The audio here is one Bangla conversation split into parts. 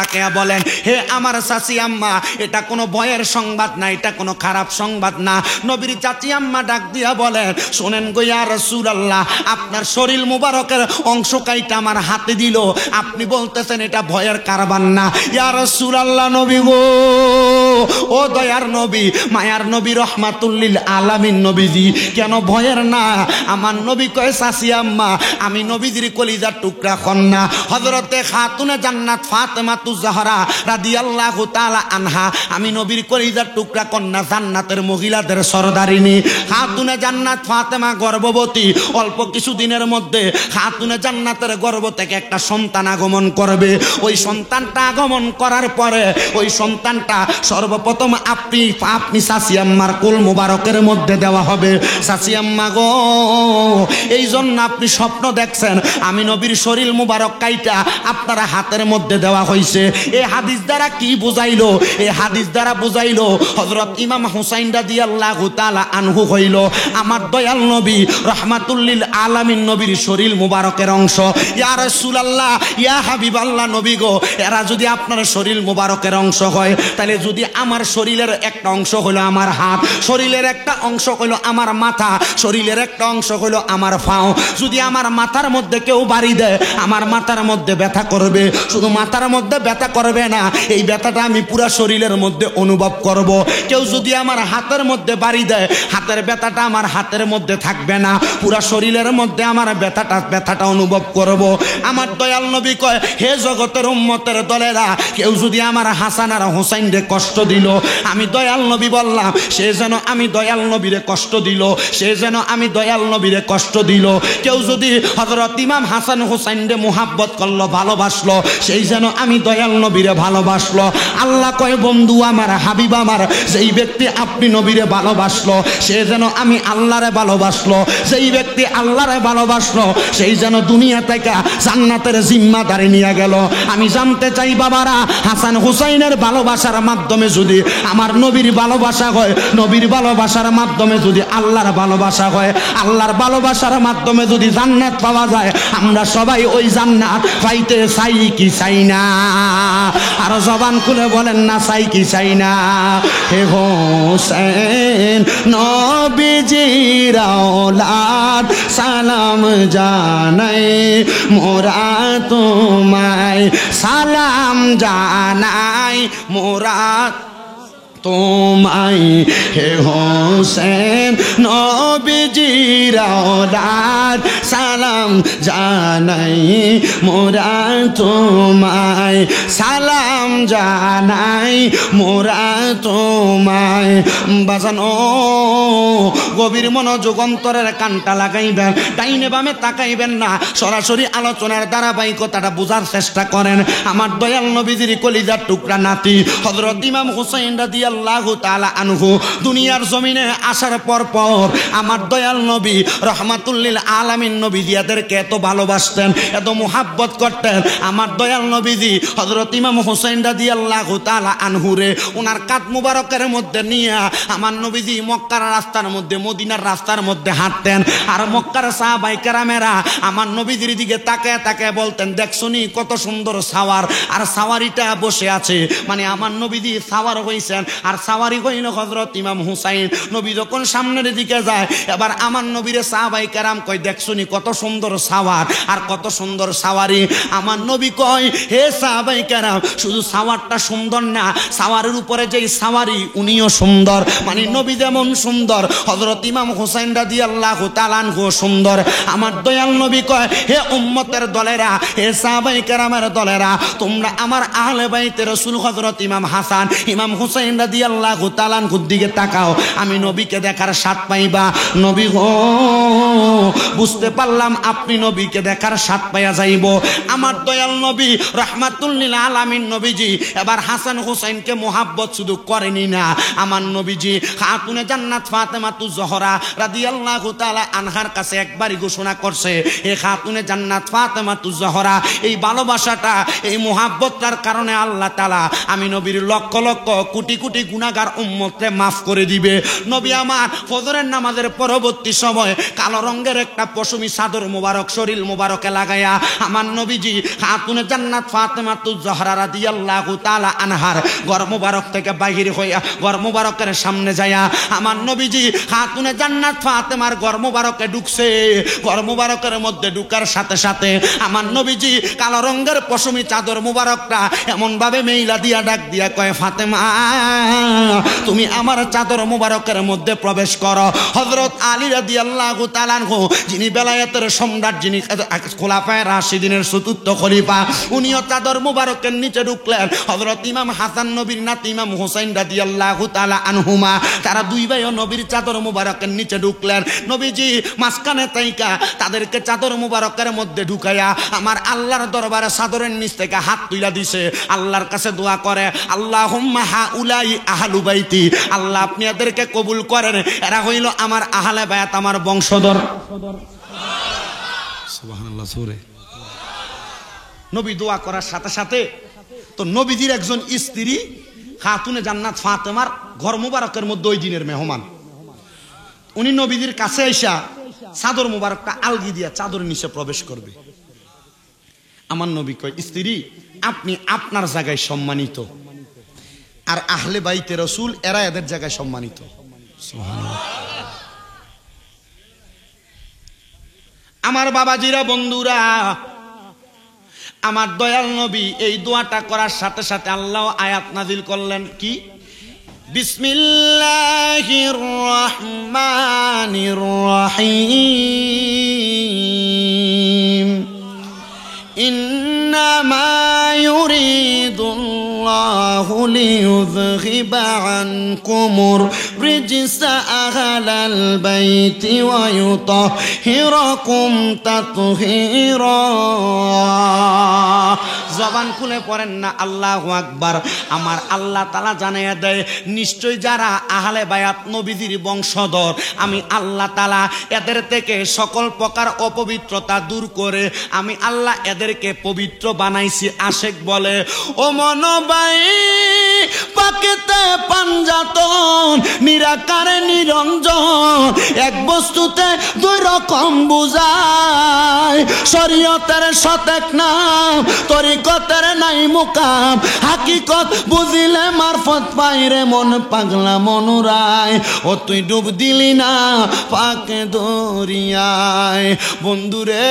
তাকিয়া বলেন, হে আমার চাচি আম্মা, এটা কোনো ভয়ের সংবাদ না, এটা কোনো খারাপ সংবাদ না। নবীর চাচি আম্মা ডাক দিয়া বলেন, শোনেন গো ইয়া রাসূলুল্লাহ, আপনার শরীর মুবারকের অংশ কাইটা আমার হাতে দিল, আপনি বলতেছেন এটা ভয়ের কারবার না। ইয়া রাসূলুল্লাহ, নবী গো, ও দয়ার নবী, মায়ার নবী, রহমাতুল লিল আলামিন নবীজি, কেন ভয়ের না? আমার নবী কয়, চাচি আম্মা, আমি নবীজির কলিজার টুকরা কন্যা হযরতে খাতুনে জান্নাত ফাতেমাতুজ জাহরা রাদিয়াল্লাহু তাআলা আনহা, আমি নবীর কলিজার টুকরা কন্যা, জান্নাতের মহিলাদের সরদারিনী খাতুনে জান্নাত ফাতেমা গর্ভবতী। অল্প কিছু দিনের মধ্যে খাতুনে জান্নাতের গর্ভ থেকে একটা সন্তান আগমন করবে। ওই সন্তানটা আগমন করার পরে ওই সন্তানটা সর্বপ্রথম আপনি চাচি আম্মার কোল মুবারকের মধ্যে দেওয়া হবে। চাচি আম্মা গো, এই জন্য আপনি স্বপ্ন দেখছেন আমি নবীর শরীর মুবারক কাইটা আপনারা হাতের মধ্যে দেওয়া হয়েছে। এই হাদিস দ্বারা কি বুঝাইলো? এই হাদিস দ্বারা বুঝাইলো হযরত ইমাম হুসাইন রাদিয়াল্লাহু তাআলা আনহু হইল আমার দয়াল নবী রহমাতুল লিল আলামিন নবীর শরীর মুবারকের অংশ। ইয়া রাসূলুল্লাহ, ইয়া হাবিবাল্লাহ, নবী গো, এরা যদি আপনার শরীর মুবারকের অংশ হয়, তাহলে যদি আমার শরীরের একটা অংশ হলো আমার হাত, শরীরের একটা অংশ হলো আমার মাথা, শরীরের একটা অংশ হলো আমার পাও, যদি আমার মাথার মধ্যে কেউ বাড়ি দেয়, আমার মাথার মধ্যে ব্যথা করবে। শুধু মাথার মধ্যে ব্যথা করবে না, এই ব্যথাটা আমি পুরো শরীরের মধ্যে অনুভব করব। কেউ যদি আমার হাতের মধ্যে বাড়ি দেয়, হাতের ব্যথাটা আমার হাতের মধ্যে থাকবে না, পুরো শরীরের মধ্যে আমার ব্যথাটা অনুভব করব। আমার দয়াল নবী কয়, হে জগতের উম্মতের দলেরা, কেউ যদি আমার হাসান আর হোসাইন রে কষ্ট দিল, আমি দয়াল নবী বললাম, সে যেন আমি দয়াল নবীরে কষ্ট দিল, সে যেন আমি দয়াল নবীরে কষ্ট দিল। কেউ যদি হযরত ইমাম হাসান হোসাইন রে মুহাব্বত করলো, ভালোবাসলো, সেই যেন আমি দয়াল নবীরে ভালোবাসলো। আল্লাহ কয়, বন্ধু আমার, হাবিব আমার, যেই ব্যক্তি আপনি নবীরে ভালোবাসলো, সে যেন আমি আল্লাহরে ভালোবাসলো, যেই ব্যক্তি আল্লাহরে ভালোবাসলো, সেই যেন দুনিয়া থেকে জান্নাতের জিম্মাদারি নিয়ে গেল। আমি জানতে চাই বাবারা, হাসান হুসাইনের ভালোবাসার মাধ্যমে যদি আমার নবীর ভালোবাসা হয়, নবীর ভালোবাসার মাধ্যমে যদি আল্লাহর ভালোবাসা হয়, আল্লাহর ভালোবাসার মাধ্যমে যদি জান্নাত পাওয়া যায়, আমরা সবাই ওই জান্নাত পাইতে চাই কি চাই না? আর জবান খুলে বলেন না, চাই কি চাই না? হে হোসেন নবীজির আওলাদ, সালাম জানাই মোরা তোমায়, সালাম জানাই মোরা তোমায়। হে হোসেন নবীজির আওলাদ, সালাম জানাই মোরা তোমায়, সালাম জানাই মোরা তোমায়। বাজানো গভীর মনোযোগ অন্তরের কানটা লাগাইবেন, ডাইনে বামে তাকাইবেন না, সরাসরি আলোচনার ধারাবাহিকতাটা বোঝার চেষ্টা করেন। আমার দয়াল নবীজির কলিজার টুকরা নাতি হযরত ইমাম হুসাইন রাদিয়াল্লাহু তাআলা আনহু দুনিয়ার জমিনে আসার পর আমার দয়াল নবী রহমাতুল লিল আলামিন নবীজি এদেরকে এত ভালোবাসতেন, এত মুহাব্বত করতেন। আমার দয়াল নবীজি হযরত ইমাম হুসাইন রাদিয়াল্লাহু তাআলা আনহুরে ওনার কাঁধ মুবারকের মধ্যে নিয়ে আমার নবীজি মক্কার রাস্তার মধ্যে, মদিনার রাস্তার মধ্যে হাঁটতেন। আর মক্কার সাহাবায়ে কেরামেরা আমার নবীজির দিকে তাকায় তাকায় বলতেন, দেখছনি কত সুন্দর সাওয়ার, আর সাওয়ারিটা বসে আছে, মানে আমার নবীজি সাওয়ার হইছেন, আর সাওয়ারি হইল হযরত ইমাম হুসাইন। নবী যখন সামনের দিকে যায়, এবার আমার নবীরে সাহাবায়ে কেরাম কয়, দেখছনি কত সুন্দর সাওয়ার আর কত সুন্দর সাওয়ারি। আমার নবী কয়, হে সাহাবায়ে কেরাম, শুধু সাওয়ারটা সুন্দর না, সাওয়ারের উপরে যেই সাওয়ারি উনিও সুন্দর, মানে নবী যেমন সুন্দর, হযরত ইমাম হুসাইন রাদিয়াল্লাহু তাআলা আনহু সুন্দর। আমার দয়াল নবী কয়, হে উম্মতের দলেরা, হে সাহাবায়ে কেরামের দলেরা, তোমরা আমার আহলে বাইতে রাসূল হযরত ইমাম হাসান, ইমাম হুসাইন রাদিয়াল্লাহু তাআলা আনহুর দিকে তাকাও, আমি নবীকে দেখার স্বাদ পাইবা। নবী গো, বুঝতে পারলাম আপনি নবীকে দেখার স্বাদ পাইয়া যাইব। আমার দয়াল নবী রহমাতুল লিল আলামিন নবীজি এবার হাসান হুসাইনকে মুহাব্বত শুধু করেনি না, আমার নবীজি খাতুনে জান্নাত ফাতেমাতুজ জোহরা রাদিয়াল্লাহু তাআলা আনহার কাছে একবারই ঘোষণা করছে, এ খাতুনে জান্নাত ফাতেমাতুজ জোহরা, এই ভালোবাসাটা, এই মুহাব্বতটার কারণে আল্লাহ তাআলা আমি নবীর লক্ষ লক্ষ কোটি কোটি গুনাহগার উম্মতকে মাফ করে দিবে। নবী আমার ফজরের নামাজের পরবর্তী সময় কালো রঙের একটা পশমি চাদর মুবারক শরীর মুবারকে লাগাইয়া আমার নবীজি খাতুনে জান্নাত ফাতেমাতুজ জোহরা রাদিয়াল্লাহু তাআলা আনহার ঘর মুবারক থেকে বাহির হইয়া ঘর মুবারকের সামনে যায়া আমার নবীজি খাতুনে জান্নাত ফাতেমার ঘর মুবারকে ঢুকছে। ঘর মুবারকের মধ্যে ঢুকার সাথে সাথে আমার নবীজি কালো রঙের পশমি চাদর মুবারকটা এমন ভাবে মেইলা দিয়া ডাক দিয়া কয়, ফাতেমা তুমি আমার চাদর মুবারকের মধ্যে প্রবেশ করো। হযরত আলী রাদিয়াল্লাহু তাআলা আনহু, যিনি বেলায়েতের সম্রাট, যিনি খোলাফায়ে রাশিদিনের চতুর্থ খলিফা, উনিও চাদর মুবারকের নিচে ঢুকলেন। হযরত ইমাম হাসান নবীর নাতি ইমাম হুসাইন রাদিয়াল্লাহু তাআলা আনহুমা, তারা দুই ভাইও নবীর চাদর মুবারকের নিচে ঢুকলেন। নবীজি মাঝখানে তাইকা তাদেরকে চাদর মুবারকের মধ্যে ঢুকাইয়া আমার আল্লাহর দরবারে চাদরের নিচ থেকে হাত তুইলা দিছে, আল্লাহর কাছে দোয়া করে, আল্লাহুম্মা হাউলাই আহলু বাইতি, আল্লাহ আপনি এদেরকে কবুল করেন, এরা হইল আমার আহলে বায়াত, আমার বংশধর। সুবহানাল্লাহ। সুরে নবী দোয়া করার সাথে সাথে তো নবীজির একজন স্ত্রী খাতুনে জান্নাত ফাতেমার ঘর মুবারকের মধ্যে ওই দিনের মেহমান, উনি নবীজির কাছে আইসা চাদর মুবারকটা আলগি দিয়া চাদর নিচে প্রবেশ করবে। আমার নবী কয়, স্ত্রী আপনি আপনার জায়গায় সম্মানিত, আর আহলে বাইতে রাসূল এরা এদের জায়গায় সম্মানিত। আমার বাবাজিরা, বন্ধুরা, আমার দয়াল নবী এই দোয়াটা করার সাথে সাথে আল্লাহ আয়াত নাজিল করলেন, কি? বিসমিল্লাহির রহমানির রহিম, ইন্নামা ইউরিদুল্লাহু লিইউযহিবা আনকুমুর রিজসা আহলাল বাইতি ওয়া ইউতাহহিরাকুম তাতহীরা। জবান খুলে পড়েন না আল্লাহু আকবার। আমার আল্লাহ তাআলা জানাইয়া দেয়, নিশ্চয় যারা আহলে বায়াত নবীজির বংশধর, আমি আল্লাহ তাআলা এদের থেকে সকল প্রকার অপবিত্রতা দূর করে আমি আল্লাহ এদেরকে পবিত্র বানাইছি। আশেক বলে, ও মনোবাই পাকেতে পাঞ্জাতন, নিরাকারে নিরঞ্জন, এক বস্তুতে দুই রকম বুঝায়, শরীয়তের সতেক নাম, তরিকতের নাই মুকাম, হাকিকত বুঝিলে মারফত পাইরে মন পাগলা মনুরায়, ও তুই ডুব দিলি না পাকে দরিয়ায়। বন্ধুরে,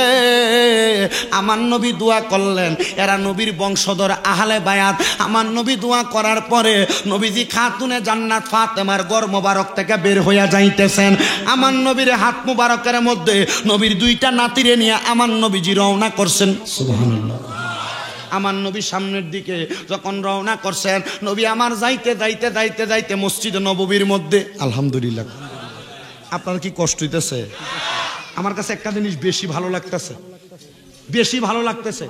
আমার নবী দোয়া করলেন, এরা নবীর বংশধর আহলে বায়াত। আমার নবী দোয়া করার পরে নবীজি খাতুনে জান্নাত ফাতেমার ঘর মোবারক থেকে বের হইয়া যাইতেছেন। আমার নবীর হাত মুবারকের মধ্যে নবীর দুইটা নাতিরে নিয়ে আমার নবীজি রওনা করছেন। সুবহানাল্লাহ। আমার নবী সামনের দিকে যখন রওনা করছেন, নবী আমার যাইতে যাইতে যাইতে যাইতে মসজিদে নববীর মধ্যে, আলহামদুলিল্লাহ, আপনার কি কষ্ট হইতেছে? আমার কাছে একটা জিনিস বেশি ভালো লাগতেছে, বেশি ভালো লাগতেছে।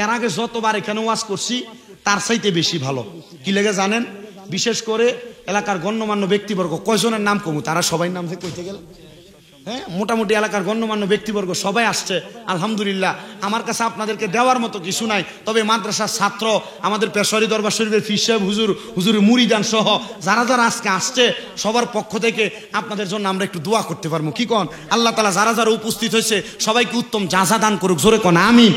এর আগে যতবার এখানে ওয়াজ করছি তার চাইতে বেশি ভালো। কি লেগে জানেন? বিশেষ করে এলাকার গণ্যমান্য ব্যক্তিবর্গ, কয়জনের নাম কমু, তারা সবাই নাম থেকে কইতে গেল, হ্যাঁ, মোটামুটি এলাকার গণ্যমান্য ব্যক্তিবর্গ সবাই আসছে, আলহামদুলিল্লাহ। আমার কাছে আপনাদেরকে দেওয়ার মতো কিছু নাই, তবে মাদ্রাসার ছাত্র, আমাদের পেশোয়ারি দরবার শরীফের ফির সাহেব হুজুর মুরিদান সহ যারা যারা আজকে আসছে, সবার পক্ষ থেকে আপনাদের জন্য আমরা একটু দোয়া করতে পারবো। কি কন? আল্লাহ তাআলা যারা যারা উপস্থিত হয়েছে সবাইকে উত্তম জাযা দান করুক, জোরে কন আমিন।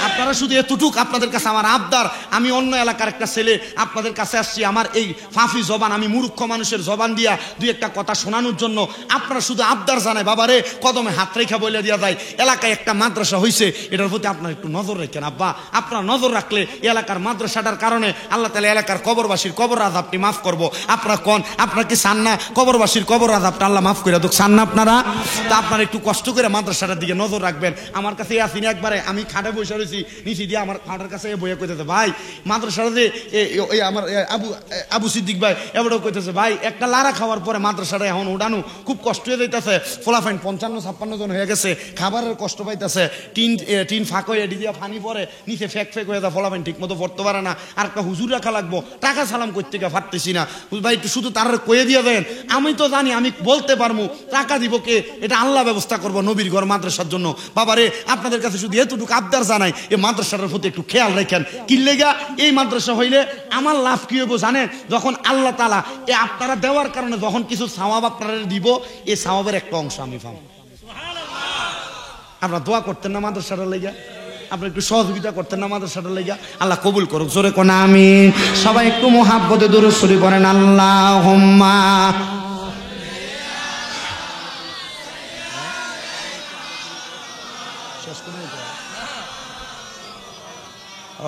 আপনারা শুধু এতটুক আপনাদের কাছে আমার আবদার, আমি অন্য এলাকার একটা ছেলে, আপনাদের কাছে আসছি আমার এই ফাফি জবান, আমি মূর্খ মানুষের জবান দিয়া দুই একটা কথা শোনানোর জন্য। আপনারা শুধু আবদার জানায়, বাবারে কদমে হাত রেখা বলে দেওয়া যায়, এলাকায় একটা মাদ্রাসা হয়েছে, এটার প্রতি আপনার একটু নজর রাখেন আব্বা। আপনারা নজর রাখলে এলাকার মাদ্রাসাটার কারণে আল্লাহ তাআলা এলাকার কবরবাসীর কবর আযাবটি মাফ করবো। আপনারা কোন, আপনারা কি চান না কবরবাসীর কবর আযাবটা আল্লাহ মাফ করে দেখ? চান না আপনারা? তা আপনারা একটু কষ্ট করে মাদ্রাসাটার দিকে নজর রাখবেন। আমার কাছে আসিনি একবারে, আমি খাটে বসে রয়েছি, নিচে দিয়ে আমার খাটের কাছে বইয়া কইতেছে, ভাই মাদ্রাসাটা যে আমার আবু সিদ্দিক ভাই এবারও কইতেছে, ভাই একটা লারা খাওয়ার পরে মাদ্রাসাটা এখন উঠানো খুব কষ্ট হয়ে যাইতেছে, ফলাফাইন 55-56 জন হয়ে গেছে, খাবারের কষ্ট পাইতেছে, টিন ফাঁক হয়ে এডি দিয়া পানি পরে নিচে ফেক হয়ে যায়, ফলাফাইন ঠিক মতো পড়তে পারে না, আর একটা হুজুর রাখা লাগবো, টাকা সালাম করতে গিয়ে পারতেছি না, ভাই একটু শুধু তার কয়ে দিয়ে দেন, আমি তো জানি আমি বলতে পারবো, টাকা দিব কে, এটা আল্লাহ ব্যবস্থা করবো নবীর ঘর মাদ্রাসার জন্য। বাবা রে, আপনাদের কাছে শুধু এতটুকু আবদার জানাই, এই মাদ্রাসাটার প্রতি একটু খেয়াল রাখেন। কি লেগা এই মাদ্রাসা হইলে আমার লাভ কি হবো জানেন? যখন আল্লাহ তাআলা এ আপনারা দেওয়ার কারণে যখন কিছু সওয়াব আপনারা দিব, এই সওয়াবের একটা অংশ আমি পাবো। আপনারা দোয়া করতেন না মাদ্রাসাটার লেগা, আপনি একটু সহযোগিতা করতেন না মাদ্রাসাটার লেগা। আল্লাহ কবুল করুক, জোরে কোন আমিন। সবাই একটু মুহাব্বতে দুরূদ শরীফ পড়েন, আল্লাহুম্মা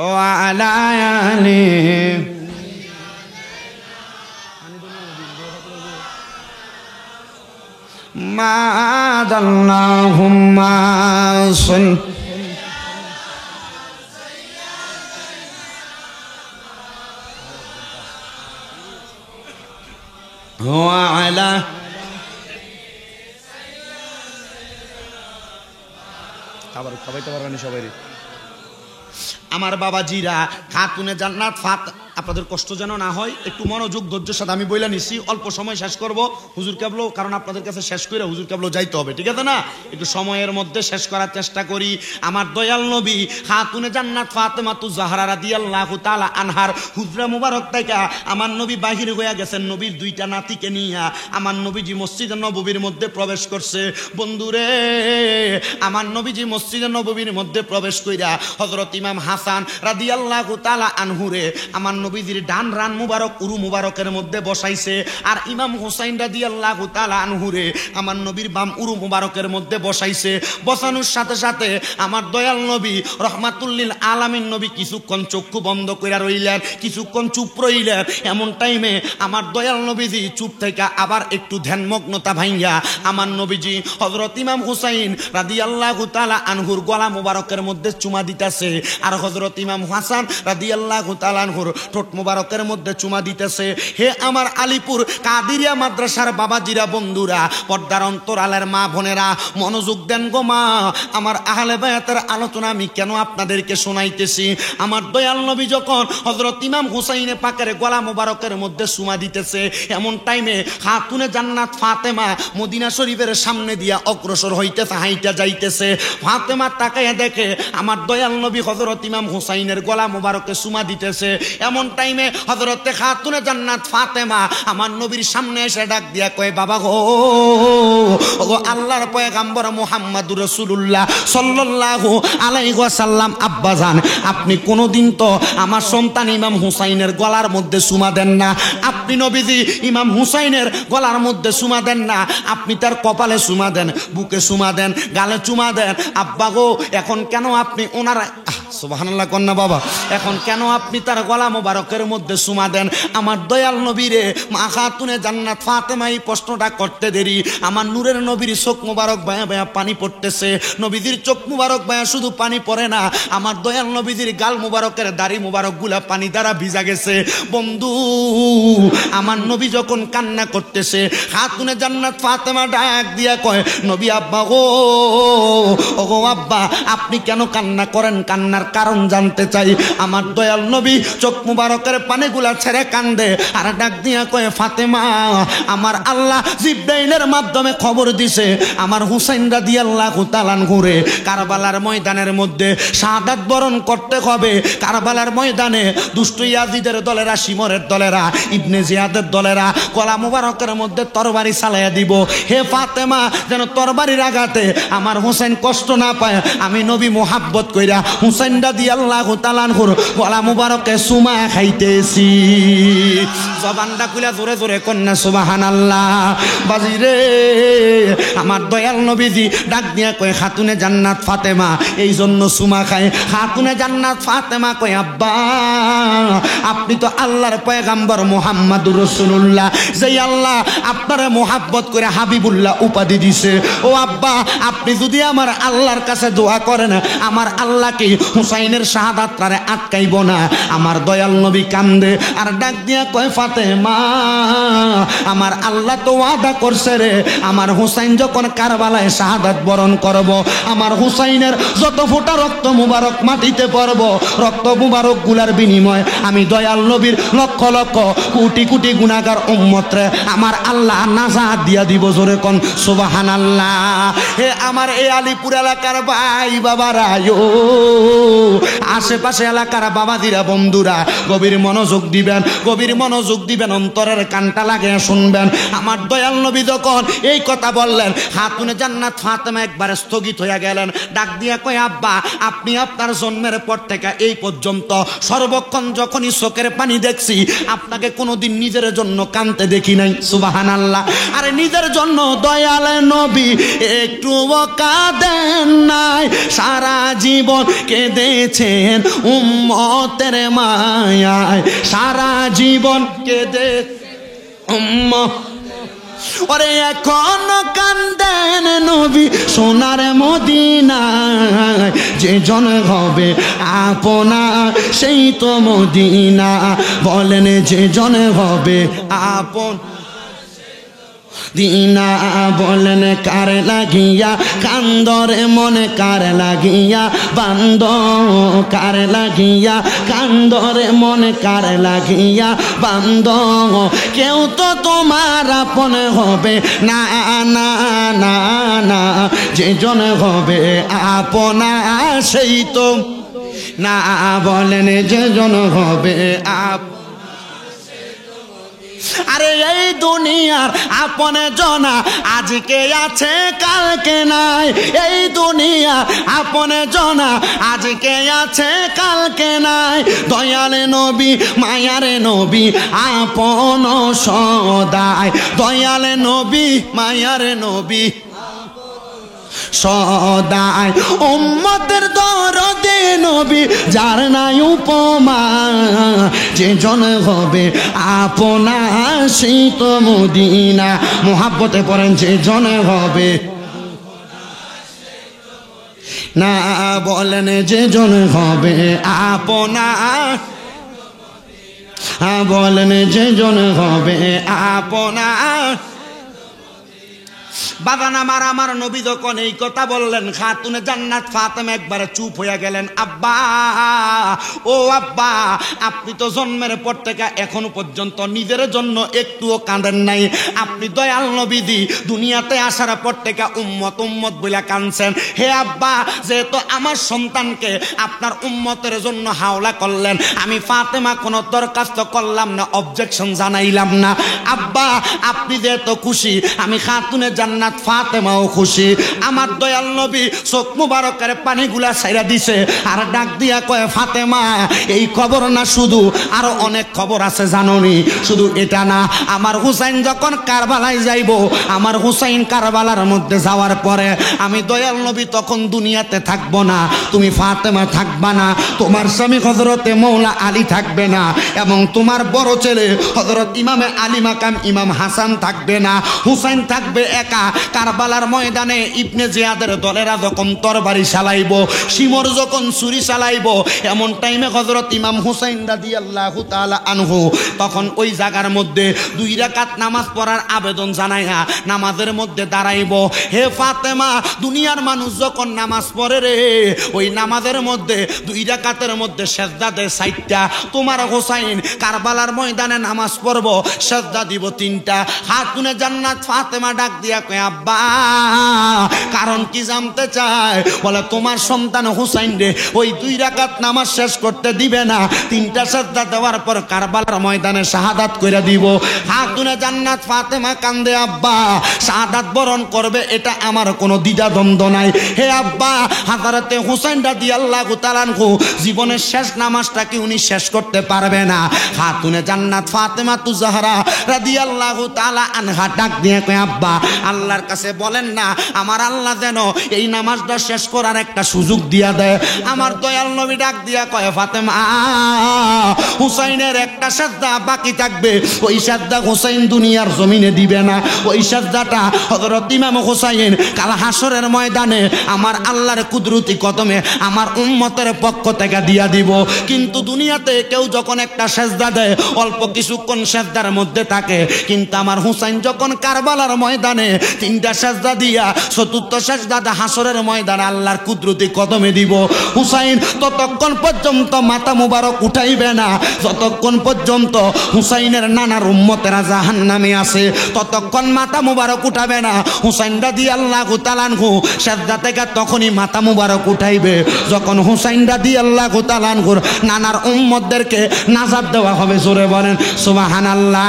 ওয়া আলা আলিহি মাদাল্লাহুম্মা সাল্লি ওয়া আলা খাবার খাবাইতে পারবেন সবাই। আমার বাবাজিরা, খাতুনে জান্নাত আপনাদের কষ্ট যেন না হয়, একটু মনোযোগ ধৈর্যের সাথে আমি বইলা নিচ্ছি, অল্প সময় শেষ করব হুজুর কেবলো, কারণ আপনাদের কাছে শেষ করে হুজুর কেবলো যাইতে হবে, ঠিক আছে না? একটু সময়ের মধ্যে শেষ করার চেষ্টা করি। আমার দয়াল নবী খাতুনে জান্নাত ফাতেমাতুজ জাহরা রাদিয়াল্লাহু তাআলা আনহার হুজরা মুবারক থেকে আমার নবী বাহির হয়ে গেছেন, নবীর দুইটা নাতিকে নিয়ে আমার নবীজি মসজিদে নববীর মধ্যে প্রবেশ করছে। বন্ধুরে, আমার নবীজি মসজিদে নববীর মধ্যে প্রবেশ কইরা হযরত ইমাম হাসান রাদিয়াল্লাহু তাআলা আনহুরে আমার নবীজির ডান রান মুবারক উরু মুবারকের মধ্যে বসাইছে, আর ইমাম হুসাইন রাদিয়াল্লাহু তাআলা আনহুরে আমার নবীর বাম উরু মুবারকের মধ্যে বসাইছে। বসানোর সাথে সাথে আমার দয়াল নবী রহমাতুল লিল আলামিন নবী কিছুক্ষণ চক্ষু বন্ধ কইরা রইলেন, কিছুক্ষণ চুপ রইলেন। এমন টাইমে আমার দয়াল নবীজি চুপ থেকে আবার একটু ধ্যানমগ্নতা ভাঙ্গা আমার নবীজি হযরত ইমাম হুসাইন রাদিয়াল্লাহু তাআলা আনহুর গলা মুবারকের মধ্যে চুমা দিতেছে, আর হযরত ইমাম হাসান রাদিয়াল্লাহু তাআলা আনহুর ঠোঁট মুবারকের মধ্যে চুমা দিতেছে। হে আমার আলীপুর কাদিরিয়া মাদ্রাসার বাবাজিরা, বন্ধুরা, পর্দার অন্তরালের মা বোনেরা, মনোযোগ দেন গো মা। আমার আহলে বায়াতের আলোচনা আমি কেন আপনাদেরকে শোনাইতেছি? আমার দয়াল নবী যখন হযরত ইমাম হুসাইনে পাকের গলা মুবারকের মধ্যে চুমা দিতেছে, এমন টাইমে খাতুনে জান্নাত ফাতেমা মদিনা শরীফের সামনে দিয়া অগ্রসর হইতেছে, হাইটা যাইতেছে। ফাতেমা তাকাইয়া দেখে আমার দয়াল নবী হযরত ইমাম হুসাইনের গলা মুবারকে চুমা দিতেছে। এমন টাইমে হযরতে খাতুনে জান্নাত ফাতেমা আমার নবীর সামনে এসে ডাক দিয়া কয়, বাবা গো, ওগো আল্লাহর পয়গম্বর মুহাম্মদুর রাসূলুল্লাহ সাল্লাল্লাহু আলাইহি ওয়াসাল্লাম, আব্বাজান, আপনি কোনোদিন তো আমার সন্তান ইমাম হুসাইনের গলার মধ্যে চুমা দেন না। আপনি নবীজি ইমাম হুসাইনের গলার মধ্যে চুমা দেন না, আপনি তার কপালে চুমা দেন, বুকে চুমা দেন, গালে চুমা দেন। আব্বা গো, এখন কেন আপনি ওনার সুবহানাল্লাহ কন্যা বাবা, এখন কেন আপনি তার গলা মোবারকের মধ্যে চুমা দেন? আমার দয়াল নবীরে মা খাতুনে জান্নাত ফাতেমা এই প্রশ্নটা করতে দেরি, আমার নূরের নবীর চোখ মোবারক বায়া বায়া পানি পড়তেছে। নবীজির চোখ মোবারক বায়া শুধু পানি পড়ে না, আমার দয়াল নবীজির গাল মোবারকের দাড়ি মোবারক গুলা পানি দ্বারা ভিজা গেছে। বন্ধু, আমার নবী যখন কান্না করতেছে, খাতুনে জান্নাত ফাতেমা ডাক দিয়া কয়, নবী আব্বা গো, ওগো আব্বা, আপনি কেন কান্না করেন? কান্নার কারণ জানতে চাই। আমার দয়াল নবী চোখ মুবারকের পানিগুলা ছেড়ে কান্দে, আর ডাক দিয়া কয়, ফাতেমা, আমার আল্লাহ জিবরাইলের মাধ্যমে খবর দিছে আমার হুসাইন রাদিয়াল্লাহু তাআলা আনহুরে কারবালার ময়দানের মধ্যে শাহাদাত বরণ করতে হবে। কারবালার ময়দানে দুষ্ট ইয়াজিদের দলেরা, শিমরের দলেরা, ইবনে জিয়াদের দলেরা গলা মুবারকের মধ্যে তরবারি চালাইয়া দিব। হে ফাতেমা, যেন তরবারির আঘাতে আমার হুসাইন কষ্ট না পায়, আমি নবী মোহাব্বত কইরা হুসাইন রাদিয়াল্লাহু তাআলা আনহুর গলা মুবারকে চুমা খাইতেছি। জবানটা খুলে জোরে জোরে কন্যা সুবহানাল্লাহ। বাজিরে, আমার দয়াল নবীজি ডাক দিয়া কয়, খাতুনে জান্নাত ফাতেমা এই জন্য চুমা খায়। খাতুনে জান্নাত ফাতেমা কয়, আব্বা, আপনি তো আল্লাহর পয়গম্বর মুহাম্মদুর রাসূলুল্লাহ, যেই আল্লাহ আপনারে মোহাব্বত করে হাবিবুল্লাহ উপাধি দিছে। ও আব্বা, আপনি যদি আমার আল্লাহর কাছে দোয়া করেন, আমার আল্লাহকে হুসাইনের শাহাদাতটারে আটকাইব না। আমার দয়াল নবী কান্দে আর ডাক দিয়া কয় ফাতেমা, আমার আল্লাহ তো ওয়াদা করছে রে, আমার হুসাইন যখন কারবালায় শাহাদাত বরণ করব, আমার হুসাইনের যত ফোঁটা রক্ত মুবারক মাটিতে পড়ব, রক্ত মুবারক গুলার বিনিময় আমি দয়াল নবীর লক্ষ লক্ষ কোটি কোটি গুনাহগার উম্মতরে আমার আল্লাহ নাজাত দিয়া দিব। জোরে কোন সুবহানাল্লাহ। হে আমার এই আলিপুর এলাকার ভাই বাবারা, আশেপাশে এলাকার বাবাদিরা বন্ধুরা গভীর মনোযোগ দিবেন, গভীর মনোযোগ দিবেন, অন্তরের কানটা লাগিয়ে শুনবেন। আমার দয়াল নবী যখন এই কথা বললেন, খাতুনে জান্নাত ফাতেমা একবারে স্থগিত হয়ে গেলেন। ডাক দিয়া কয় আব্বা, আপনি আপনার জন্মের পর থেকে এই পর্যন্ত সর্বক্ষণ যখনই চোখের পানি দেখছি, আপনাকে কোনোদিন নিজের জন্য কাঁদতে দেখি নাই। সুবহানাল্লাহ। আরে নিজের জন্য দয়াল নবী একটুও কাঁদেন নাই, সারা জীবন কেঁদেছেন উম্মতের মায়ায়, সারা জীবন কেঁদে উম্মত। ওরে এখনো কান্দেন নবী সোনার মদিনায়, যে জন হবে আপনার সেই তো মদিনা। বলেন যে জন হবে আপন দিনা, বলেন কার লাগিয়া কান্দরে মনে, কার লাগিয়া বান্দ, কার লাগিয়া কান্দরে মনে, কার লাগিয়া বান্দ। কেউ তো তোমার আপন হবে না না না না, যে জন হবে আপনা সেই তো না। বলেন যে জন হবে আপন। আরে এই দুনিয়ার আপনে জনা আজকে আছে কালকে নাই, এই দুনিয়ার আপনে জনা আজকে আছে কালকে নাই। দয়ালে নবী মায়ারে নবী আপন সদাই, দয়ালে নবী মায়ারে নবী সদাই। উম্মতের দরদে নবী যার নাই উপমা, যে জন হবে আপনার সেই তো মদিনা। মুহাব্বতে পড়েন যে জন হবে না, বলেন যে জন হবে আপনার, বলেন যে জন হবে আপনার। বাগান আমার নবী যখন এই কথা বললেন, খাতুনে জান্নাত ফাতেমা একবারে চুপ হয়ে গেলেন। আব্বা, ও আব্বা, আপনি তো জন্মের পর থেকে এখনো পর্যন্ত নিজের জন্য একটুও কাঁদেন নাই। আপনি দয়াল নবীজি দুনিয়াতে আসার পর থেকে উম্মত উম্মত বলে কাঁদছেন। হে আব্বা, যেহেতু আমার সন্তানকে আপনার উম্মতের জন্য হাওলা করলেন, আমি ফাতেমা কোনো দরখাস্ত করলাম না, অবজেকশন জানাইলাম না। আব্বা, আপনি যেহেতু খুশি, আমি খাতুনে জান্নাত ফাতেমাও খুশি। আমার দয়াল নবী চোখ মুবারকের পানিগুলা ছাইরা দিছে আর ডাক দিয়া কয় ফাতেমা, এই খবর না শুধু, আরো অনেক খবর আছে জানোনি। শুধু এটা না, আমার হুসাইন যখন কারবালায় যাইব, আমার হুসাইন কারবালার মধ্যে যাওয়ার পরে আমি দয়াল নবী তখন দুনিয়াতে থাকবো না, তুমি ফাতেমা থাকবা না, তোমার স্বামী হযরতে মৌলা আলী থাকবে না, এবং তোমার বড় ছেলে হযরত ইমামে আলী মাকাম ইমাম হাসান থাকবে না, হুসাইন থাকবে একা। কারবালার ময়দানে ইবনে জিয়াদের দলেরা যখন তরবারি চালাইব, শিমর যখন ছুরি চালাইব, এমন টাইমে হযরত ইমাম হুসাইন রাদিয়াল্লাহু তাআলা আনহু তখন ওই জায়গার মধ্যে 2 রাকাত নামাজ পড়ার আবেদন জানাইয়া নামাজের মধ্যে দাঁড়াইব। হে ফাতেমা, দুনিয়ার মানুষ যখন নামাজ পড়ে রে, ওই নামাজের মধ্যে 2 রাকাতের মধ্যে সেজদা দেয় 4টা, তোমার হুসাইন কারবালার ময়দানে নামাজ পড়ব, সেজদা দিব 3টা। খাতুনে জান্নাত ফাতেমা ডাক দিয়া কয় আব্বা, কারণ কি জানতে চায়? বলে তোমার সন্তান হুসাইন রে ওই 2 রাকাত নামাজ শেষ করতে দিবে না, 3টা সেজদা দেওয়ার পর কারবালার ময়দানে শাহাদাত কইরা দিব। খাতুনে জান্নাত ফাতেমা কান্দে, আব্বা শাহাদাত বরণ করবে, এটা আমার কোনো দ্বিধা দ্বন্দ্ব নাই। হে আব্বা, হযরতে হুসাইন রাদিয়াল্লাহু তাআলা আনহু জীবনের শেষ নামাজটা কি উনি শেষ করতে পারবে না? খাতুনে জান্নাত ফাতেমা তু জাহরা রাদিয়াল্লাহু তাআলা আনহা ডাক দিয়ে কয় আব্বা, আল্লাহ আল্লাহর কাছে বলেন না আমার আল্লাহ যেন এই নামাজটা শেষ করার একটা সুযোগ দিয়া দেয়। আমার দয়াল নবী ডাক দিয়া কয় ফাতেমা হুসাইনের একটা সাজদা বাকি থাকবে, ওই সাজদা হুসাইন দুনিয়ার জমিনে দিবে না। ওই সাজদাটা হযরত ইমাম হুসাইন কাল হাসরের ময়দানে আমার আল্লাহর কুদরতি কদমে আমার উম্মতের পক্ষ থেকে দিয়া দিব। কিন্তু দুনিয়াতে কেউ যখন একটা সাজদা দেয় অল্প কিছুক্ষণ সাজদার মধ্যে থাকে, কিন্তু আমার হুসাইন যখন কারবালার ময়দানে 3টা সাজদা দিয়া 4র্থ সাজদাটা হাসরের ময়দানে আল্লাহর কুদরতি কদমে দিব। হুসাইন ততক্ষণ পর্যন্ত মাথা মুবারক উঠাইবে না যতক্ষণ পর্যন্ত হুসাইনের নানার উম্মতেরা জাহান্নামে আছে, ততক্ষণ মাথা মুবারক উঠাবে না। হুসাইন রাদিয়াল্লাহু তাআলা আনহু সাজদা থেকে তখনই মাথা মুবারক উঠাইবে যখন হুসাইন রাদিয়াল্লাহু তাআলা আনহুর নানার উম্মতদেরকে নাজাত দেওয়া হবে। জোরে বলেন সুবহানাল্লাহ।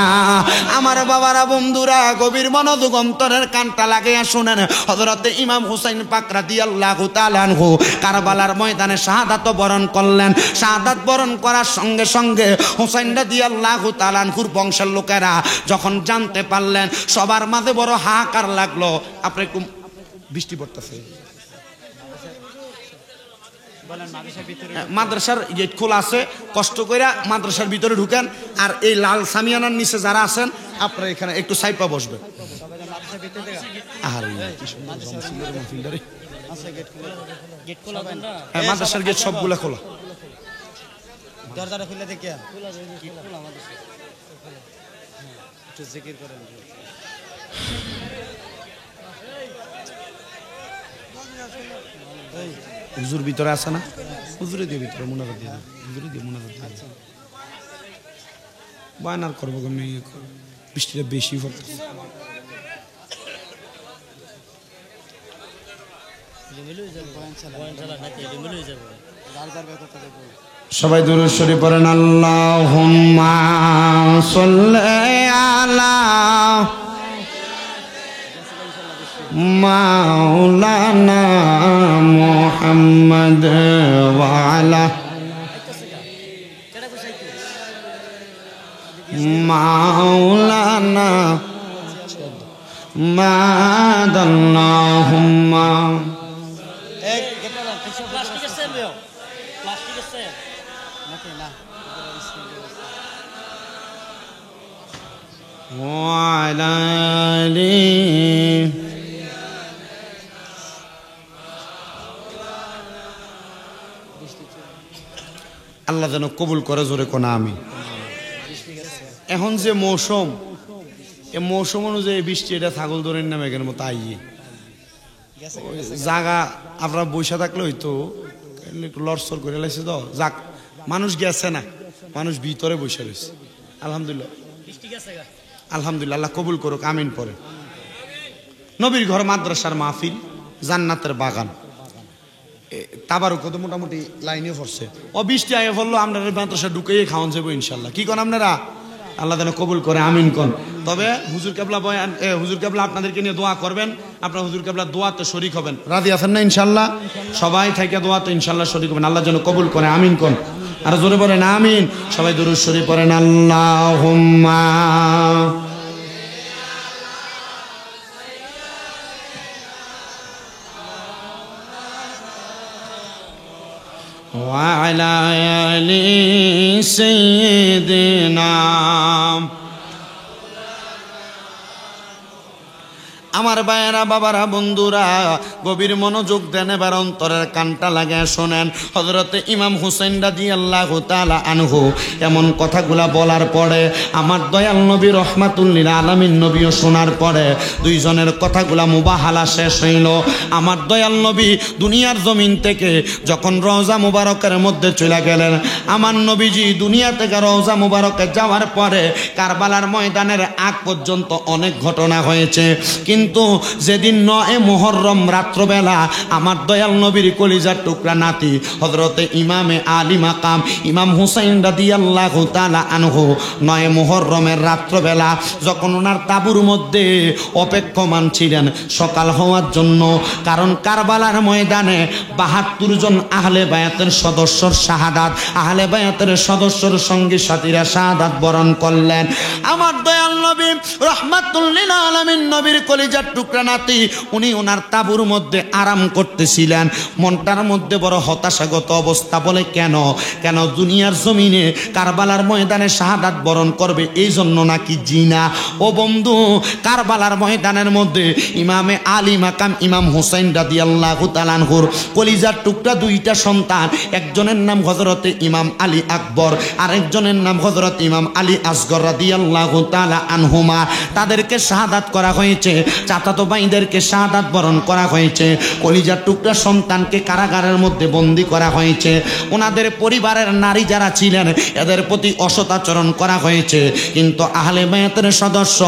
আমার বাবারা বন্ধুরা গভীর মনোযোগ অন্তরের কানটা লাগাইয়া শুনেন, হযরতে ইমাম হুসাইন পাক রাদিয়াল্লাহু তাআলা আনহু কারবালার ময়দানে শাহাদাত বরণ করলেন। শাহাদাত বরণ করার সঙ্গে সঙ্গে হুসাইন রাদিয়াল্লাহু তাআলা আনহুর বংশের লোকেরা যখন জানতে পারলেন সবার মাঝে বড় হাহাকার লাগলো। আপনি একটু বৃষ্টি পড়তেছে, মাদ্রাসার গেট খোলা আছে, কষ্ট করে মাদ্রাসার ভিতরে ঢুকেন। আর এই লাল সামিয়ানার নিচে যারা আছেন আপনারা এখানে একটু সাইপা বসবেন। মাদ্রাসার গেট সবগুলা খোলা, দরজাটা খুলে দেখে একটু জিকির করেন। হুজুর ভিতরে আছে না? হুজুরে দিয়ে ভিতরে মুনাজাত দিয়ে, হুজুরে দিয়ে মুনাজাত দিয়ে বায়নার করবো কেমনি, বৃষ্টিটা বেশি পড়তেছে। সবাই দুরূদ শরীফ পড়েন। আল্লাহুম্মা সাল্লি আলা মাওলানা মুহাম্মদ ওয়া আলা মাওলানা মাদাল্লাহুম্মা ওয়া আলা আলিহি আল্লাহ যেন কবুল করে। জোরে কোনা আমি। এখন যে মৌসুম, এ মৌসুম অনুযায়ী বৃষ্টি, এটা ছাগল দৌড়ের নামে এখানে মতো আইয়ে জাগা আপনারা বৈশা থাকলে হয়তো একটু লড়সড় করে লাইছে তো যাক, মানুষ গেছে না, মানুষ ভিতরে বসে রয়েছে। আলহামদুলিল্লাহ, আলহামদুলিল্লাহ, আল্লাহ কবুল করুক, আমিন পরে। নবীর ঘর মাদ্রাসার মাহফিল, জান্নাতের বাগান, তাবারও কত মোটামুটি লাইনে পড়ছে। ও বৃষ্টি আয়ে পড়লো, আমরা মাদ্রাসা ঢুকেই খাওয়ান যাবো ইনশাল্লাহ। কি কন আপনারা? আল্লাহ যেন কবুল করে, আমিন কন। তবে হুজুর কেবলা বয়ান, হুজুর কেবলা আপনাদেরকে নিয়ে দোয়া করবেন, আপনারা হুজুর কেবলা দোয়াতে শরীক হবেন। রাজি আছেন না ইনশাল্লাহ? সবাই থেকে দোয়াতে ইনশাল্লাহ শরীক হবেন। আল্লাহ যেন কবুল করে, আমিন কন। আর জোরে বলেন আমিন। সবাই দুরূদ শরীফ পড়েন। আল্লাহুম্মা ওয়া আলা আলি সাইয়্যিদিনা। আমার ভাইয়েরা, বাবারা, বন্ধুরা গভীর মনোযোগ দেন, এবার অন্তরের কানটা লাগায় শোনেন। হযরতে ইমাম হুসাইন রাদিয়াল্লাহু তাআলা আনহু এমন কথাগুলা বলার পরে আমার দয়াল নবী রহমাতুল লিল আলামিন নবীও শোনার পরে দুইজনের কথাগুলা মুবাহালা শেষ হইল। আমার দয়াল নবী দুনিয়ার জমিন থেকে যখন রওজা মুবারকের মধ্যে চলে গেলেন, আমার নবীজি দুনিয়া থেকে রওজা মুবারকে যাওয়ার পরে কারবালার ময়দানের আগ পর্যন্ত অনেক ঘটনা হয়েছে। কিন্তু যেদিন 9 মুহররম রাত্রবেলা আমার দয়াল নবীর কলিজার টুকরা নাতি হযরতে ইমামে আলী মাকাম ইমাম হুসাইন রাদিয়াল্লাহু তাআলা আনহু 9 মুহররমের রাত্রবেলা যখন ওনার তাঁবুর মধ্যে অপেক্ষমান ছিলেন সকাল হওয়ার জন্য, কারণ কারবালার ময়দানে 72 জন আহলে বায়াতের সদস্যর শাহাদাত, আহলে বায়াতের সদস্যর সঙ্গী সাথীরা শাহাদাত বরণ করলেন। আমার দয়াল নবী রহমাতুল লিল আলামিন নবীর কলিজা কলিজার টুকরা নাতি উনি ওনার তাঁবুর মধ্যে আরাম করতেছিলেন। মনটার মধ্যে বড় হতাশাগত অবস্থা। বলে কেন কেন দুনিয়ার জমিনে কারবালার ময়দানে শাহাদাত বরণ করবে এই জন্য নাকি? জিনা। ও বন্ধু, কারবালার ময়দানের মধ্যে ইমামে আলী মাকাম ইমাম হুসাইন রাদিয়াল্লাহু তাআলা আনহুর কলিজার টুকরা দুইটা সন্তান, একজনের নাম হযরতে ইমাম আলী আকবর, আরেকজনের নাম হযরত ইমাম আলী আসগর রাদিয়াল্লাহু তাআলা আনহুমা। তাদেরকে শাহাদাত করা হয়েছে, চাচাতো ভাইদেরকে শাহাদাত বরণ করা হয়েছে। কলিজার টুকরা সন্তানকে কারাগারের মধ্যে বন্দী করা হয়েছে। ওনাদের পরিবারের নারী যারা ছিলেন এদের প্রতি অসদাচরণ করা হয়েছে। কিন্তু আহলে বায়াতের সদস্য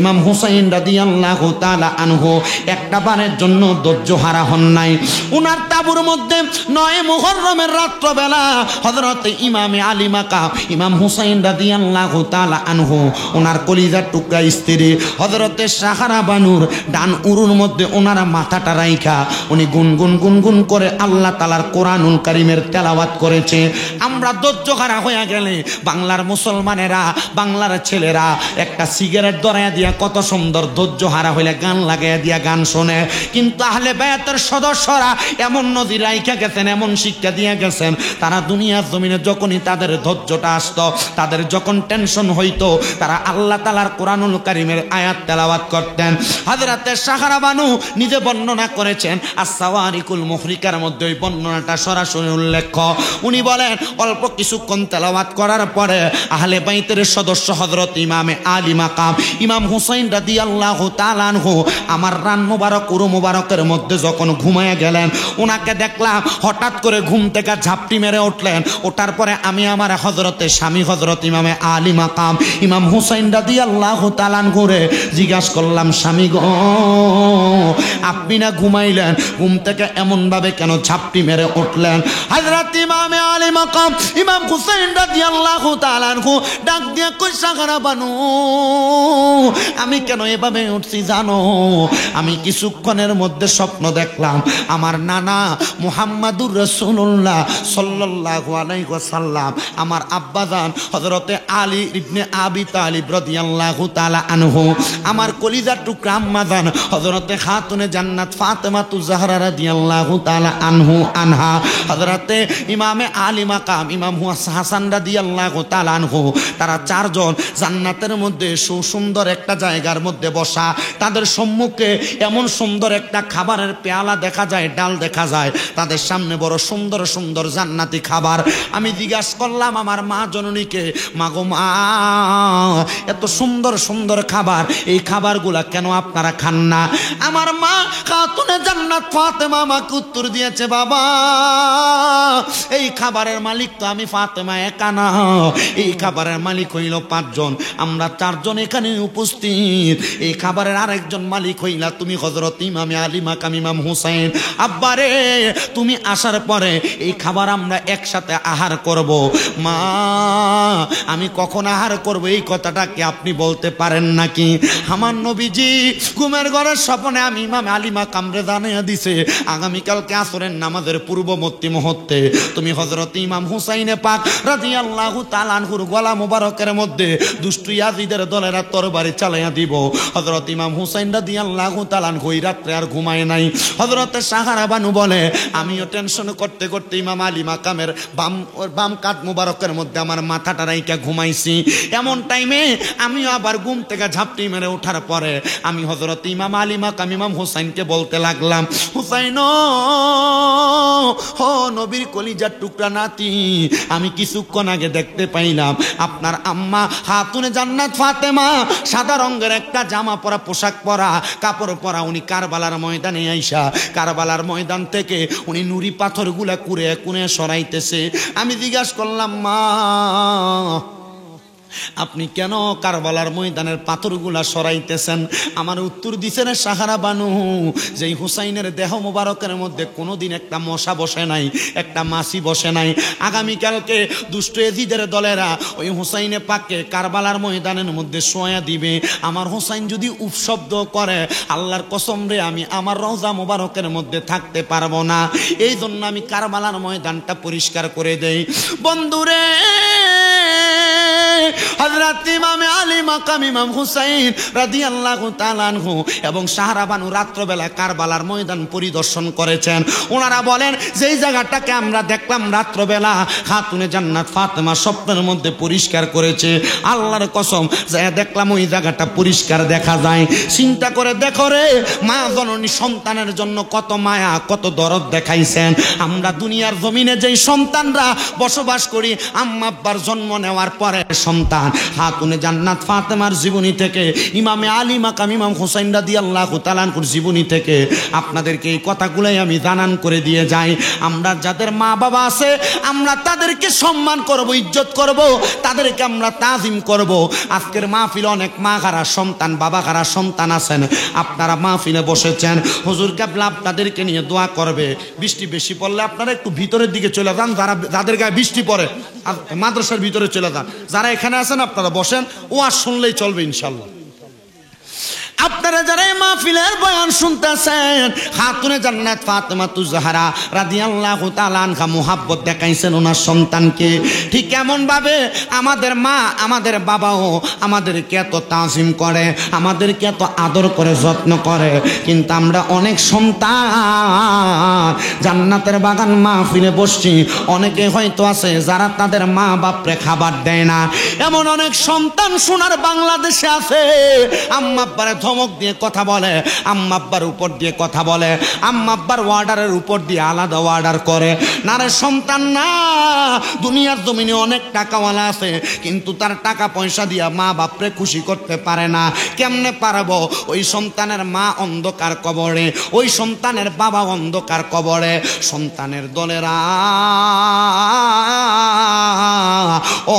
ইমাম হুসাইন রাদিয়াল্লাহু তাআলা আনহু একটা বারের জন্য ধৈর্যহারা হন নাই। ওনার তাঁবুর মধ্যে 9 মুহররমের রাত্রবেলা হযরতে ইমামে আলী মাকাম ইমাম হুসাইন রাদিয়াল্লাহু তাআলা আনহু ওনার কলিজার টুকরা স্ত্রী হযরতে সাহারা বানুর ডান উরুর মধ্যে ওনারা মাথাটা রাইখা উনি গুনগুন গুনগুন করে আল্লাহ তাআলার কোরআনুল কারীমের তেলাওয়াত করেছে। আমরা ধৈর্যহারা হয়ে গেলে বাংলার মুসলমানেরা, বাংলার ছেলেরা একটা সিগারেট ধরাইয়া দিয়া কত সুন্দর ধৈর্যহারা হইলে গান লাগাইয়া দিয়া গান শোনে। কিন্তু আহলে বায়াতের সদস্যরা এমন নদী রাইখা গেছেন, এমন শিক্ষা দিয়ে গেছেন, তারা দুনিয়ার জমিনে যখনই তাদের ধৈর্যটা আসতো, তাদের যখন টেনশন হইতো, তারা আল্লাহ তাআলার কোরআনুল কারীমের আয়াত তেলাওয়াত করতেন। হযরতে সাহারা বানু নিজে বর্ণনা করেছেন, আস-সাওয়ারিকুল মুহরিকার মধ্যে ওই বর্ণনাটা সরাসরি উল্লেখ। উনি বলেন অল্প কিছুক্ষণ তেলাওয়াত করার পরে আহলে বাইতের সদস্য হযরত ইমামে আলী মাকাম ইমাম হুসাইন রাদিয়াল্লাহু তাআলা আনহু আমার রান মুবারক উরু মুবারকের মধ্যে যখন ঘুমায়া গেলেন, ওনাকে দেখলাম হঠাৎ করে ঘুম থেকে ঝাপটি মেরে উঠলেন। ওঠার পরে আমি আমার হযরতে স্বামী হযরত ইমামে আলী মাকাম ইমাম হুসাইন রাদিয়াল্লাহু তাআলা আনহুরে জিজ্ঞাসা করলাম, স্বামী গো, আপনি না ঘুমাইলেন, ঘুম থেকে এমন ভাবে কেন ঝাপটি মেরে উঠলেন? হযরত ইমামে আলী মাকাম ইমাম হুসাইন রাদিয়াল্লাহু তাআলা আনহু ডাক দিয়ে কই, সাহারা বানু, আমি কেন এভাবে উঠছি জানো? আমি কিছুক্ষণের মধ্যে স্বপ্ন দেখলাম আমার নানা মুহাম্মাদুর রাসূলুল্লাহ সাল্লাল্লাহু আলাইহি ওয়াসাল্লাম, আমার আব্বাজান হযরতে আলী ইবনে আবি তালিব রাদিয়াল্লাহু তাআলা আনহু, আমার কলিজার টুকরা আম্মাজান হযরতে খাতুনে জান্নাত ফাতেমাতুজ জাহরা রাদিয়াল্লাহু তাআলা আনহা, হযরতে ইমামে আলী মাকাম ইমাম হাসান রাদিয়াল্লাহু তাআলা আনহু, তারা চারজন জান্নাতের মধ্যে সুন্দর একটা জায়গার মধ্যে বসা। তাদের সম্মুখে এমন সুন্দর একটা খাবারের পেয়ালা দেখা যায়, ডাল দেখা যায়, তাদের সামনে বড় সুন্দর সুন্দর জান্নাতি খাবার। আমি জিজ্ঞাসা করলাম আমার মা জননীকে, মা গো মা, এত সুন্দর সুন্দর খাবার, এই খাবারগুলা কেন আপনারা খান না? আমার মা খাতুনে জান্নাত ফাতেমা আমাকে উত্তর দিয়েছে, বাবা, এই খাবারের মালিক তো আমি ফাতেমা একা না, এই খাবারের মালিক হইল 5 জন, আমরা 4 জন এখানে উপস্থিত। এই খাবারের আরেকজন মালিক হইলা তুমি হযরত ইমামে আলী মাকাম ইমাম হুসাইন। আব্বারে, তুমি আসার পরে এই খাবার আমরা একসাথে আহার করব। মা, আমি কখন আহার করব এই কথাটা কি আপনি বলতে পারেন নাকি? আমার নবীজি ঘুমের ঘরের স্বপ্নে আমি ইমাম আলী মাকামরে জানিয়ে দিছে আগামীকালকে আসরের নামাজের পূর্ববর্তী মুহূর্তে তুমি হযরত ইমাম হুসাইনে পাক রাদিয়াল্লাহু তাআলা আনহুর গলা মুবারকের মধ্যে দুষ্টু ইয়াজিদের দলেরা তরবারি চালাইয়া দিব। হযরত ইমাম হুসাইন রাদিয়াল্লাহু তাআলা আনহু ওই রাত্রে আর ঘুমায় নাই। হযরতে সাহারা বানু বলে আমিও টেনশন করতে করতে ইমাম আলী মাকামের বাম কাঁধ মুবারকের মধ্যে আমার মাথাটা রাইখা ঘুমাইছি। এমন টাইমে আমিও আবার ঘুম থেকে ঝাপটি মেরে ওঠার পরে আমি হযরত ইমাম আলী মাকাম ইমাম হুসাইনকে বলতে লাগলাম, হুসাইন ও নবীর কলিজার টুকরা নাতি, আমি কিছুক্ষণ আগে দেখতে পাইলাম আপনার আম্মা খাতুনে জান্নাত ফাতেমা সাদা রঙের একটা জামা পরা, পোশাক পরা, কাপড় পরা, উনি কারবালার ময়দানে আইসা কারবালার ময়দান থেকে উনি নুরি পাথরগুলা কুড়ে কুড়ে সরাইতেছে। আমি জিজ্ঞাসা করলাম, মা, আপনি কেন কারবালার ময়দানের পাথরগুলা সরাইতেছেন? আমার উত্তর দিছেন সাহারা বানু, যেই হুসাইনের দেহ মোবারকের মধ্যে কোনোদিন একটা মশা বসে নাই, একটা মাছি বসে নাই। আগামীকালকে দুষ্ট এজিদের দলেরা ওই হুসাইনে পাককে কারবালার ময়দানের মধ্যে শোয়া দিবে। আমার হুসাইন যদি উপশব্দ করে, আল্লাহর কসম রে, আমি আমার রওজা মোবারকের মধ্যে থাকতে পারবো না। এই জন্য আমি কারবালার ময়দানটা পরিষ্কার করে দেই। বন্ধুরে, হযরত ইমামে আলী মাকাম ইমাম হুসাইন রাদিয়াল্লাহু তাআলা আনহু এবং সাহারা বানু রাত্রবেলা কারবালার ময়দান পরিদর্শন করেছেন। ওনারা বলেন যেই জায়গাটাকে আমরা দেখলাম রাত্রবেলা খাতুনে জান্নাত ফাতেমা স্বপ্নের মধ্যে পরিষ্কার করেছে, আল্লাহর কসম যা দেখলাম ওই জায়গাটা পরিষ্কার দেখা যায়। চিন্তা করে দেখো রে, মা জননী সন্তানের জন্য কত মায়া কত দরদ দেখাইছেন। আমরা দুনিয়ার জমিনে যেই সন্তানরা বসবাস করি, আম্মা আব্বার জন্ম নেওয়ার পরে সন্তান, খাতুনে জান্নাত ফাতেমার জীবনী থেকে, ইমামে আলী মাকাম ইমাম হুসাইন রাদিয়াল্লাহু তাআলা আনহুর জীবনী থেকে আপনাদেরকে এই কথাগুলোই আমি জানান করে দিয়ে যাই। আমরা যাদের মা বাবা আছে আমরা তাদেরকে সম্মান করব, ইজ্জত করব, তাদেরকে আমরা তাজিম করব। আজকের মাহফিলে অনেক মা হারা সন্তান বাবা হারা সন্তান আছেন, আপনারা মাহফিলে বসেছেন, হুজুর কেবলা আপনাদেরকে নিয়ে দোয়া করবে। বৃষ্টি বেশি পড়লে আপনারা একটু ভিতরের দিকে চলে যান, যাদের গায়ে বৃষ্টি পড়ে মাদ্রাসার ভিতরে চলে যান। যারা এখানে আছেন আপনারা বসেন, ওয়াজ শুনলেই চলবে ইনশাল্লাহ। আপনারা যারা এই মাহফিলের বয়ান শুনতেছেন, খাতুনে জান্নাত ফাতেমাতুজ জাহরা রাদিয়াল্লাহু তাআলা আনহা মুহাব্বত দেখাইছেন ওনার সন্তানকে। ঠিক এমন ভাবে আমাদের মা আমাদের বাবাও আমাদেরকে এত তাজিম করে, আমাদেরকে এত আদর করে যত্ন করে, কিন্তু আমরা অনেক সন্তান জান্নাতের বাগান মাহফিলে বসছি, অনেকে হয়তো আছে যারা তাদের মা বাপরে খাবার দেয় না। এমন অনেক সন্তান সোনার বাংলাদেশে আছে, আম্মা আব্বারে ধমক দিয়ে কথা বলে, আম্মা আব্বার উপর দিয়ে কথা বলে, আম্মা আব্বার ওয়ার্ডারের উপর দিয়ে আলাদা ওয়ার্ডার করে। না রে সন্তান না, দুনিয়ার জমিনে অনেক টাকাওয়ালা আছে কিন্তু তার টাকা পয়সা দিয়া মা বাপরে খুশি করতে পারে না। কেমনে পারবো? ওই সন্তানের মা অন্ধকার কবরে, ওই সন্তানের বাবা অন্ধকার কবরে। সন্তানের দলেরা ও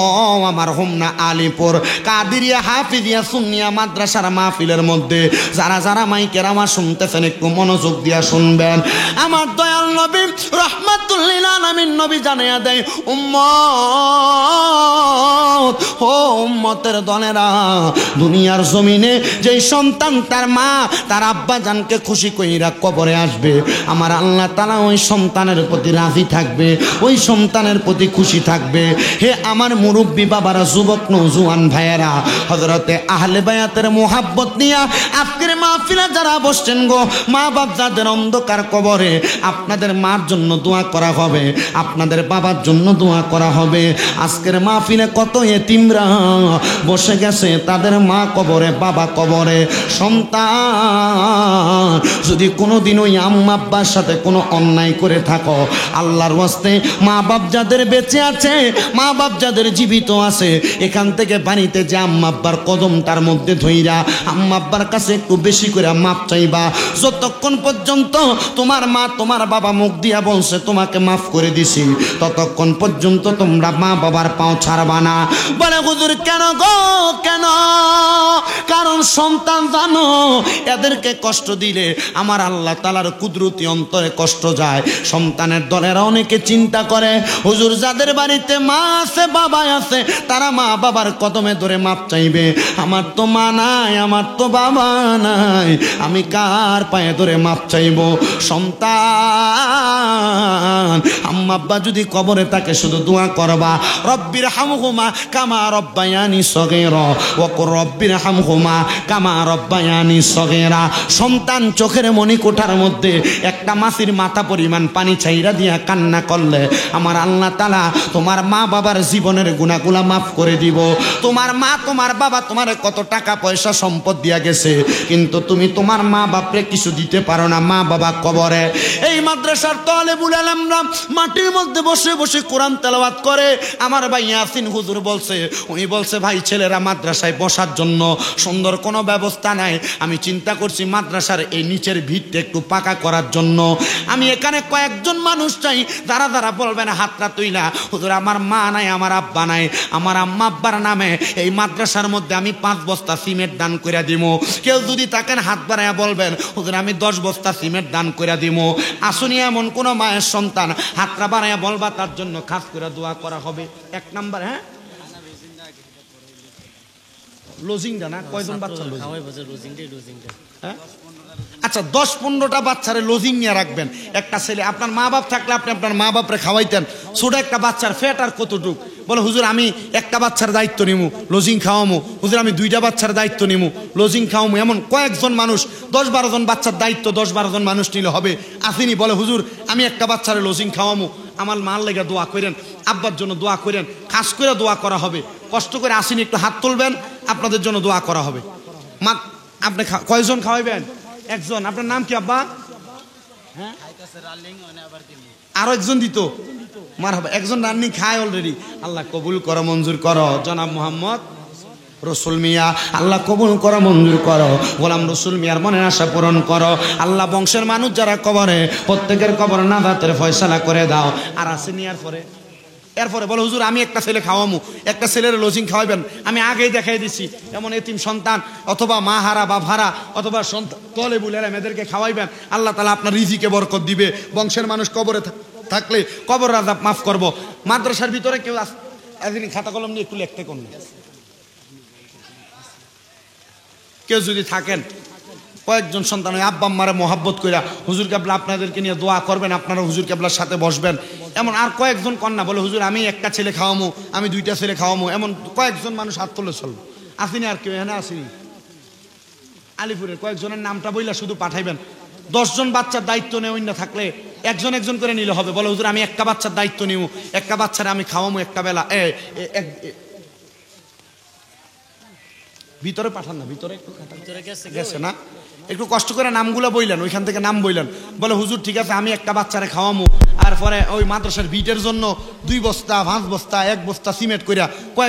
আমার হোমনা আলিপুর কাদিরিয়া হাফিজিয়া সুন্নিয়া মাদ্রাসার মাহফিলের মধ্যে যারা যারা মাইকের আমার শুনতেছেন একটু মনোযোগ দিয়া শুনবেন। আমার দয়াল নবী রাহমাতুল লিল আলামিন নবী জানাইয়া দেয়, উম্মত ও উম্মতের দলেরা, দুনিয়ার জমিনে যেই সন্তান তার মা তার আব্বা জানকে খুশি কইরা কবরে আসবে, আমার আল্লাহ তাআলা ওই সন্তানের প্রতি রাজি থাকবে, ওই সন্তানের প্রতি খুশি থাকবে। হে আমার মুরব্বী বাবারা, যুবক নওজোয়ান ভাইয়েরা, হযরতে আহলে বায়াতের মুহাব্বত নিয়া আজকের মাহফিলে যারা বসছেন গো, মা বাপ যাদের অন্ধকার কবরে, আপনাদের মার জন্য দোয়া করা হবে, আপনাদের বাবার জন্য দোয়া করা হবে। আজকের মাহফিলে কত এতিমরা বসে গেছে, তাদের মা কবরে বাবা কবরে। সন্তান যদি কোনোদিন ওই আম্মা আব্বার সাথে কোনো অন্যায় করে থাকো, আল্লাহর ওয়াস্তে মা বাপ যাদের বেঁচে আছে, মা বাপ যাদের জীবিত আছে, এখান থেকে বাড়িতে যে আম্মা আব্বার কদম তার মধ্যে ধইরা আম্মা আব্বার কাছে একটু বেশি করে মাপ চাইবা। যতক্ষণ পর্যন্ত তোমার মা তোমার বাবা মুখ দিয়া বলছে তোমাকে মাফ করে দিছি, ততক্ষণ পর্যন্ত তোমরা মা বাবার পাও ছাড়বা না। বলে হুজুর কেন গো কেন? কারণ সন্তান জানো এদেরকে কষ্ট দিলে আমার আল্লাহ তাআলার কুদরতি অন্তরে কষ্ট যায়। সন্তানের দলেরা অনেকে চিন্তা করে, হুজুর যাদের বাড়িতে মা আছে বাবা আছে তারা মা বাবার কদমে ধরে মাপ চাইবে, আমার তো মা নাই, আমার তো বাবা নাই, আমি কার পায়ে ধরে মাপ চাইব? সন্তান আম্মা আব্বা যদি কবরে থাকে শুধু দোয়া করবা, রব্বির হামহুমা কামা রব্বায়ানি সগীরা ওয়া কুর রব্বির হামহুমা কামা রব্বায়ানি সগীরা। সন্তান চোখের মণিকোঠার মধ্যে একটা মাছির মাথা পরিমাণ পানি ছাইরা দিয়া কান্না করলে আমার আল্লাহ তাআলা তোমার মা বাবার জীবনের গুনাহগুলো মাফ করে দিব। তোমার মা তোমার বাবা তোমার কত টাকা পয়সা সম্পদ দিয়া গেছে, কিন্তু তুমি তোমার মা বাপরে কিছু দিতে পারো না, মা বাবা কবরে। এই মাদ্রাসার তালেবুল আলেমরা মাটির মধ্যে বসে বসে কোরআন তেলাওয়াত করে। আমার ভাই ইয়াসিন হুজুর বলছে, উনি বলছে ভাই ছেলেরা মাদ্রাসায় বসার জন্য সুন্দর কোনো ব্যবস্থা নাই। আমি চিন্তা করছি মাদ্রাসার এই নিচের ভিতটা একটু পাকা করার জন্য। আমি এখানে কয়েকজন মানুষ চাই যারা যারা বলবেন হাতটা তুইলা, হুজুর আমার মা নাই, আমার আব্বা নাই, আমার আম্মা আব্বার নামে এই মাদ্রাসার মধ্যে আমি 5 বস্তা সিমেন্ট দান করে দিব। কেউ যদি থাকেন হাত বাড়াইয়া বলবেন হুজুর আমি 10 বস্তা সিমেন্ট দান করে দিব। আসুনি এমন কোন মায়ের সন্তান হাতটা বাড়াইয়া বলবা, তার জন্য খাস করে দোয়া করা হবে। 1 নাম্বার, হ্যাঁ লজিংটা না, কয়জন বাচ্চা লজিংটা? হ্যাঁ আচ্ছা 10-15টা বাচ্চারে লজিং নিয়ে রাখবেন। একটা ছেলে, আপনার মা বাপ থাকলে আপনি আপনার মা বাপরে খাওয়াইতেন। ছোট একটা বাচ্চার ফ্যাট আর কতটুক বলে হুজুর আমি একটা বাচ্চার দায়িত্ব নিমু, লজিং খাওয়ামু। হুজুর আমি দুইটা বাচ্চার দায়িত্ব নিমু, লজিং খাওয়ামু। এমন কয়েকজন মানুষ 10-12 জন বাচ্চার দায়িত্ব 10-12 জন মানুষ নিলে হবে, আসেনি। বলে হুজুর আমি একটা বাচ্চারে লজিং খাওয়ামু, আমার মার লেগে দোয়া করেন, আব্বার জন্য দোয়া করেন, খাস করে দোয়া করা হবে। কষ্ট করে আসেনি, একটু হাত তুলবেন, আপনাদের জন্য দোয়া করা হবে। মা আপনি কয়জন খাওয়াইবেন? একজন। আপনার নাম কি আব্বা? হ্যাঁ, আরো একজন দিত। মারহাবা, একজন রান্নি খায় অলরেডি। আল্লাহ কবুল করো, মঞ্জুর করো জনাব মোহাম্মদ রসুল মিয়া। আল্লাহ কবুল করো, মঞ্জুর করো গোলাম রসুল মিয়ার মনের আশা পূরণ করো। আল্লাহ বংশের মানুষ যারা কবরে, প্রত্যেকের কবর নাজাতের ফয়সালা করে দাও। আর আসেনি এরপরে বলে হুজুর আমি একটা ছেলে খাওয়ামু, একটা ছেলের লজিং খাওয়াবেন। আমি আগেই দেখাই দিছি, এমন এতিম সন্তান অথবা মা হারা বাপ হারা অথবা সন্তান তলে বুলেরা মেয়েদেরকে খাওয়াইবেন। আল্লাহ তাআলা আপনার রিজিকে বরকত দিবে। বংশের মানুষ কবরে থাকলে কবর আযাব মাফ করব। মাদ্রাসার ভিতরে কেউ একদিন খাতা কলম নিয়ে একটু লিখতে কোন কেউ যদি থাকেন, কয়েকজন সন্তান ওই আব্বা আম্মারে মহাব্বত কইরা হুজুর কেবলা আপনাদেরকে নিয়ে দোয়া করবেন, আপনারা হুজুর কেবলার সাথে বসবেন। এমন আর কয়েকজন কন্যা বলে হুজুর আমি একটা ছেলে খাওয়ামু, আমি দুইটা ছেলে খাওয়ামু। এমন কয়েকজন মানুষ হাত তুলে চলবো। আসেনি আর কেউ? এখানে আসেনি। আলিপুরের কয়েকজনের নামটা বইলা শুধু পাঠাইবেন। 10 জন বাচ্চার দায়িত্ব নেই না থাকলে একজন একজন করে নিলে হবে। বলে হুজুর আমি একটা বাচ্চার দায়িত্ব নিব, একটা বাচ্চারে আমি খাওয়ামু একটা বেলা। ভিতরে পাঠান না, ভিতরে গেছে না, একটু কষ্ট করে নামগুলো বইলেন, ওইখান থেকে নাম বইলেন। বলে হুজুর ঠিক আছে আমি একটা বাচ্চারে খাওয়ামু। আর পরে ওই মাদ্রাসার ভিটের জন্য 2 বস্তা 5 বস্তা 1 বস্তা সিমেন্ট কইরা কয়েক